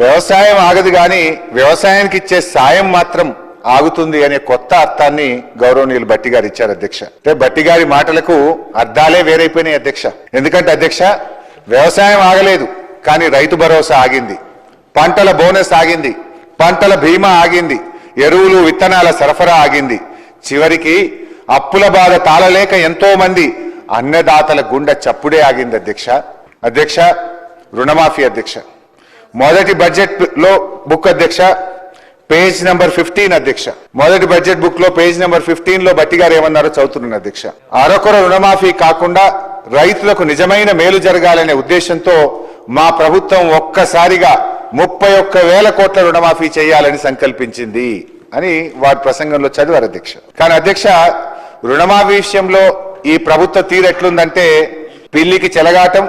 వ్యవసాయం ఆగదు కానీ వ్యవసాయానికి ఇచ్చే సాయం మాత్రం ఆగుతుంది అనే కొత్త అర్థాన్ని గౌరవనీయులు భట్టి గారు ఇచ్చారు అధ్యక్ష. అంటే భట్టి గారి మాటలకు అర్థాలే వేరైపోయినాయి అధ్యక్ష. ఎందుకంటే అధ్యక్ష, వ్యవసాయం ఆగలేదు కానీ రైతు భరోసా ఆగింది, పంటల బోనస్ ఆగింది, పంటల బీమా ఆగింది, ఎరువులు విత్తనాల సరఫరా ఆగింది, చివరికి అప్పుల బాధ తాళలేక ఎంతో మంది అన్నదాతల గుండె చప్పుడే ఆగింది అధ్యక్ష. అధ్యక్ష, రుణమాఫీ అధ్యక్ష, మొదటి బడ్జెట్ లో బుక్ అధ్యక్ష, పేజ్ నెంబర్ 15 అధ్యక్ష. మొదటి బడ్జెట్ బుక్ లో పేజ్ నెంబర్ 15 లో భట్టి గారు ఏమన్నారో చదువుతున్నాను అధ్యక్ష. అరకొర రుణమాఫీ కాకుండా రైతులకు నిజమైన మేలు జరగాలనే ఉద్దేశంతో మా ప్రభుత్వం ఒక్కసారిగా 31,000 కోట్ల రుణమాఫీ చేయాలని సంకల్పించింది అని వారి ప్రసంగంలో చదివారు అధ్యక్ష. కానీ అధ్యక్ష, రుణమాఫీ విషయంలో ఈ ప్రభుత్వ తీరు ఎట్లుందంటే పిల్లికి చెలగాటం,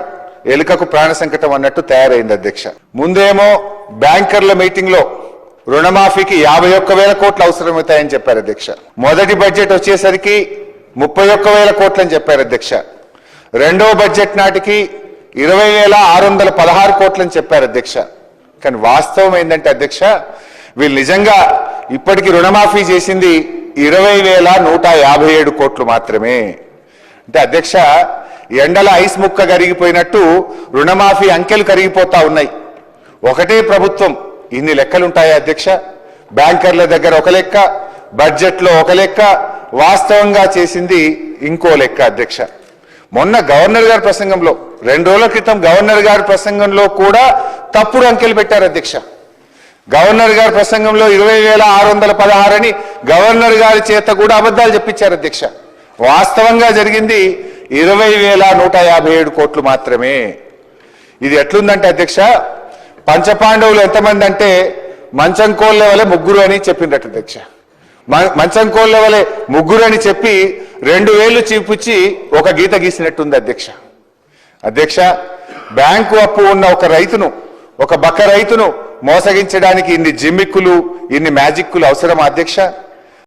ఎలుకకు ప్రాణ సంకటం అన్నట్టు తయారైంది అధ్యక్ష. ముందేమో బ్యాంకర్ల మీటింగ్ లో రుణమాఫీకి 51,000 కోట్లు అవసరమవుతాయని చెప్పారు అధ్యక్ష. మొదటి బడ్జెట్ వచ్చేసరికి 31,000 కోట్లని చెప్పారు అధ్యక్ష. రెండో బడ్జెట్ నాటికి 20,616 కోట్లని చెప్పారు అధ్యక్ష. కానీ వాస్తవం ఏంటంటే అధ్యక్ష, వీళ్ళు నిజంగా ఇప్పటికీ రుణమాఫీ చేసింది 20,157 కోట్లు మాత్రమే. అంటే అధ్యక్ష, ఎండల ఐస్ ముక్క కరిగిపోయినట్టు రుణమాఫీ అంకెలు కరిగిపోతా ఉన్నాయి. ఒకటే ప్రభుత్వం ఇన్ని లెక్కలుంటాయా అధ్యక్ష? బ్యాంకర్ల దగ్గర ఒక లెక్క, బడ్జెట్లో ఒక లెక్క, వాస్తవంగా చేసింది ఇంకో లెక్క అధ్యక్ష. మొన్న గవర్నర్ గారి ప్రసంగంలో 2 రోజుల క్రితం గవర్నర్ గారి ప్రసంగంలో కూడా తప్పుడు అంకెలు పెట్టారు అధ్యక్ష. గవర్నర్ గారి ప్రసంగంలో 20,616 అని గవర్నర్ గారి చేత కూడా అబద్ధాలు చెప్పించారు అధ్యక్ష. వాస్తవంగా జరిగింది 20,157 కోట్లు మాత్రమే. ఇది ఎట్లుందంటే అధ్యక్ష, పంచపాండవులు ఎంతమంది అంటే మంచం కోళ్ళ వలె 3 అని చెప్పిందట అధ్యక్ష. మంచం కోళ్ళ వలె 3 అని చెప్పి 2 వేళ్లు చూపించి ఒక గీత గీసినట్టుంది అధ్యక్ష. అధ్యక్ష, బ్యాంకు అప్పు ఉన్న ఒక రైతును, ఒక బక్క రైతును మోసగించడానికి ఇన్ని జిమ్మిక్కులు, ఇన్ని మ్యాజిక్కులు అవసరమా అధ్యక్ష?